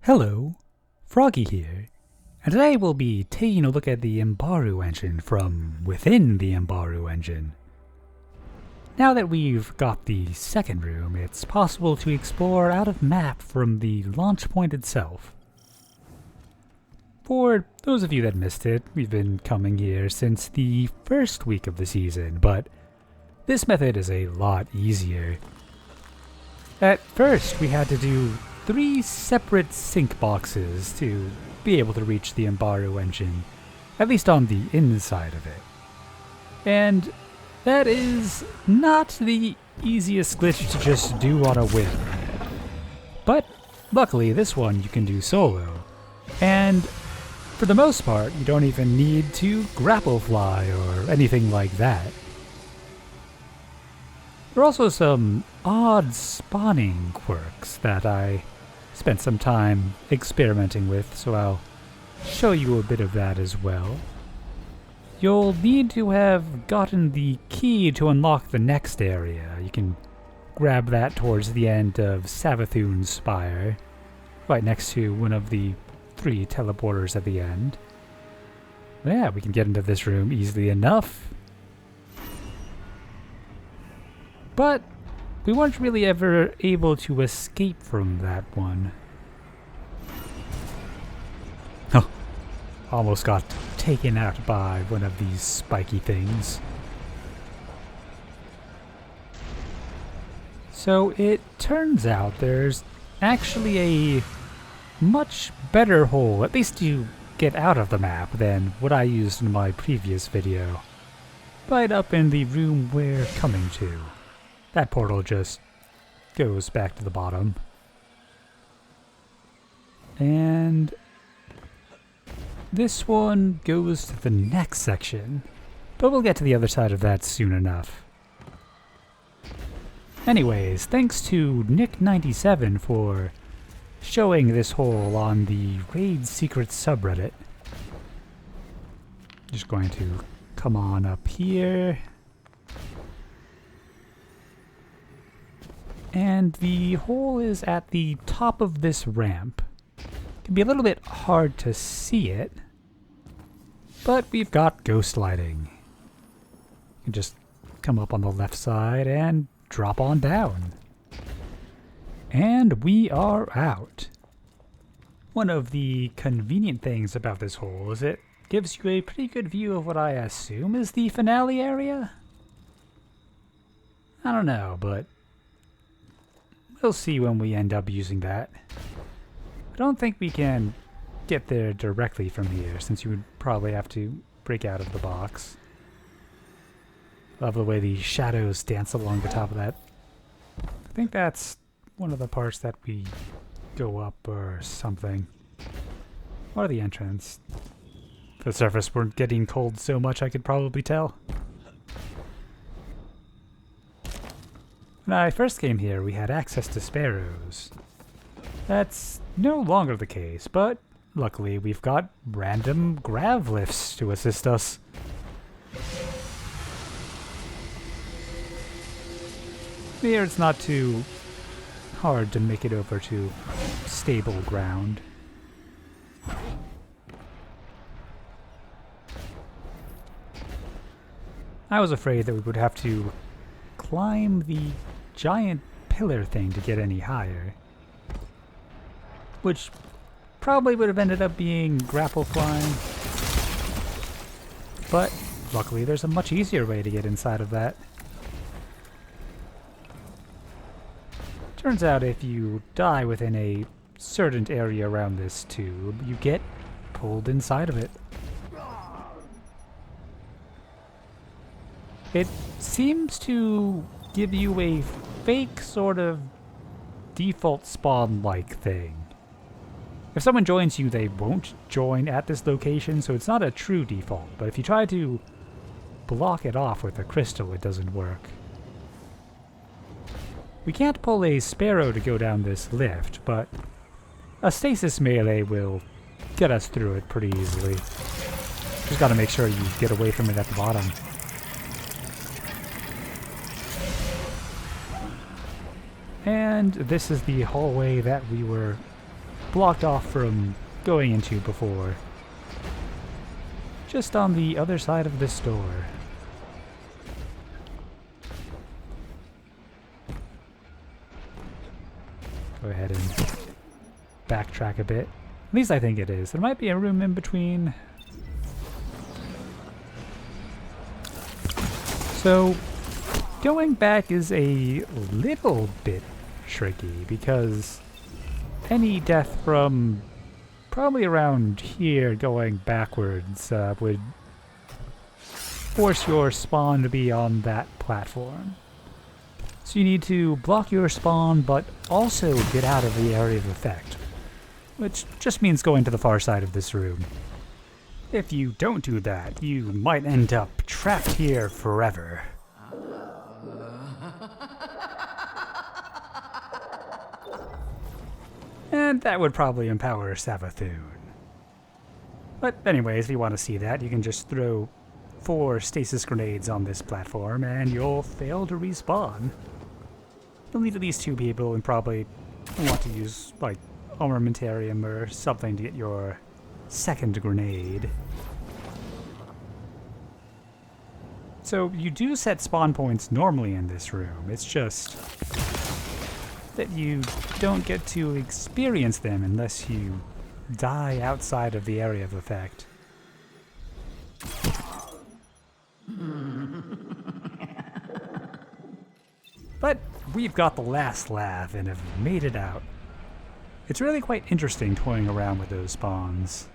Hello, Froggy here, and today we'll be taking a look at the Imbaru Engine from within the Imbaru Engine. Now that we've got the second room, it's possible to explore out of map from the launch point itself. For those of you that missed it, we've been coming here since the first week of the season, but this method is a lot easier. At first, we had to do 3 separate sync boxes to be able to reach the Imbaru Engine, at least on the inside of it. And that is not the easiest glitch to just do on a whim. But luckily this one you can do solo, and for the most part you don't even need to grapple fly or anything like that. There are also some odd spawning quirks that I spent some time experimenting with, so I'll show you a bit of that as well. You'll need to have gotten the key to unlock the next area. You can grab that towards the end of Savathun's Spire, right next to one of the 3 teleporters at the end. Yeah, we can get into this room easily enough. But we weren't really ever able to escape from that one. Oh, almost got taken out by one of these spiky things. So it turns out there's actually a much better hole, at least to get out of the map, than what I used in my previous video. Right up in the room we're coming to. That portal just goes back to the bottom. And this one goes to the next section, but we'll get to the other side of that soon enough. Anyways, thanks to Nick97 for showing this hole on the RaidSecrets subreddit. Just going to come on up here. And the hole is at the top of this ramp. It can be a little bit hard to see it, but we've got ghost lighting. You can just come up on the left side and drop on down. And we are out. One of the convenient things about this hole is it gives you a pretty good view of what I assume is the finale area? I don't know, but we'll see when we end up using that. I don't think we can get there directly from here, since you would probably have to break out of the box. Love the way the shadows dance along the top of that. I think that's one of the parts that we go up or something. Or the entrance. The surface weren't getting cold so much I could probably tell. When I first came here, we had access to sparrows. That's no longer the case, but luckily we've got random grav lifts to assist us. Here it's not too hard to make it over to stable ground. I was afraid that we would have to climb the giant pillar thing to get any higher, which probably would have ended up being grapple flying, but luckily there's a much easier way to get inside of that. Turns out if you die within a certain area around this tube, you get pulled inside of it. It seems to give you a fake sort of default spawn-like thing. If someone joins you, they won't join at this location, so it's not a true default, but if you try to block it off with a crystal, it doesn't work. We can't pull a sparrow to go down this lift, but a stasis melee will get us through it pretty easily. Just gotta make sure you get away from it at the bottom. And this is the hallway that we were blocked off from going into before. Just on the other side of this door. Go ahead and backtrack a bit. At least I think it is. There might be a room in between. So, going back is a little bit tricky because any death from probably around here going backwards would force your spawn to be on that platform. So you need to block your spawn but also get out of the area of effect, which just means going to the far side of this room. If you don't do that, you might end up trapped here forever. And that would probably empower Savathun. But anyways, if you want to see that, you can just throw 4 stasis grenades on this platform and you'll fail to respawn. You'll need at least 2 people and probably want to use like armamentarium or something to get your second grenade. So you do set spawn points normally in this room, it's just that you don't get to experience them unless you die outside of the area of effect. But we've got the last laugh and have made it out. It's really quite interesting toying around with those spawns.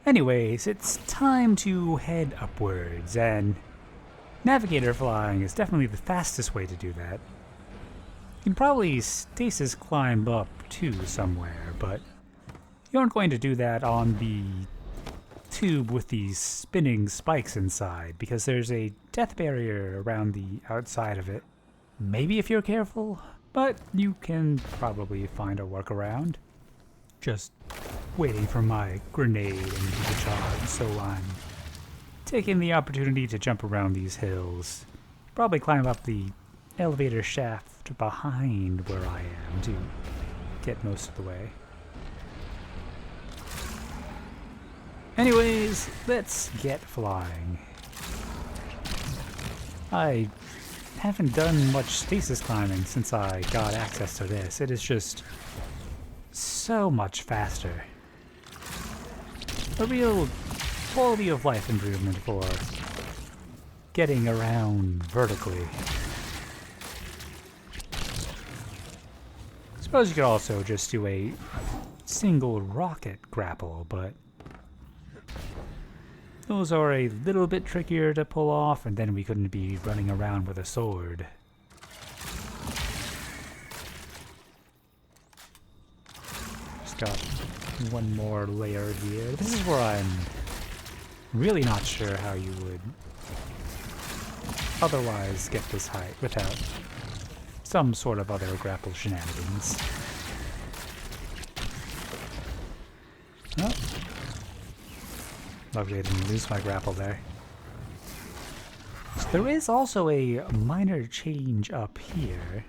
Anyways, it's time to head upwards, and navigator flying is definitely the fastest way to do that. You can probably stasis climb up too somewhere, but you aren't going to do that on the tube with these spinning spikes inside, because there's a death barrier around the outside of it. Maybe if you're careful, but you can probably find a workaround. Just waiting for my grenade to charge, so I'm taking the opportunity to jump around these hills. Probably climb up the elevator shaft behind where I am to get most of the way. Anyways, let's get flying. I haven't done much stasis climbing since I got access to this. It is just so much faster. A real quality of life improvement for getting around vertically. Suppose you could also just do a single rocket grapple, but those are a little bit trickier to pull off, and then we couldn't be running around with a sword. Just got one more layer here. This is where I'm really not sure how you would otherwise get this height without some sort of other grapple shenanigans. Oh. Luckily I didn't lose my grapple there. So there is also a minor change up here.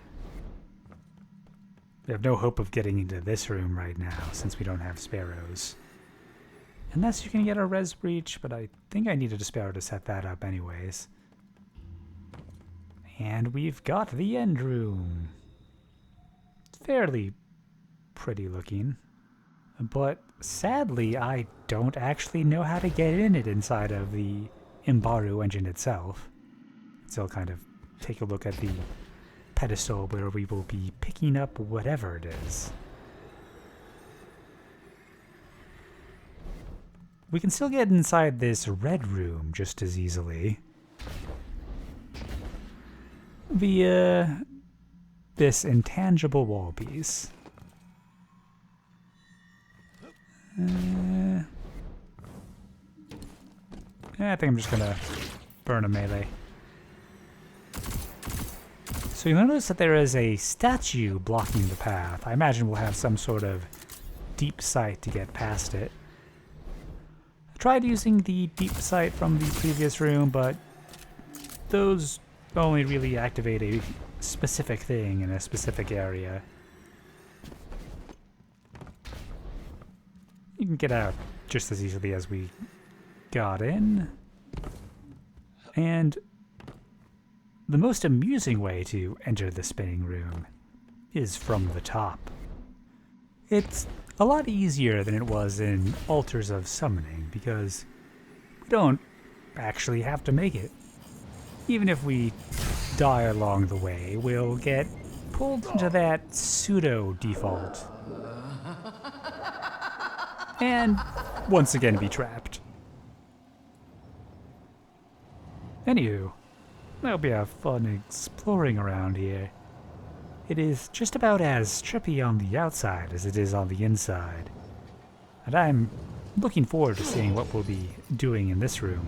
We have no hope of getting into this room right now since we don't have sparrows. Unless you can get a res breach, but I think I needed a sparrow to set that up anyways. And we've got the end room. It's fairly pretty looking. But sadly, I don't actually know how to get in it inside of the Imbaru engine itself. So I'll kind of take a look at the pedestal where we will be picking up whatever it is. We can still get inside this red room just as easily via this intangible wall piece. I think I'm just gonna burn a melee. So you'll notice that there is a statue blocking the path. I imagine we'll have some sort of deep sight to get past it. I tried using the deep sight from the previous room, but those only really activate a specific thing in a specific area. We can get out just as easily as we got in. And the most amusing way to enter the spinning room is from the top. It's a lot easier than it was in Altars of Summoning because we don't actually have to make it. Even if we die along the way, we'll get pulled into that pseudo-default. And once again be trapped. Anywho, that'll be a fun exploring around here. It is just about as trippy on the outside as it is on the inside. And I'm looking forward to seeing what we'll be doing in this room.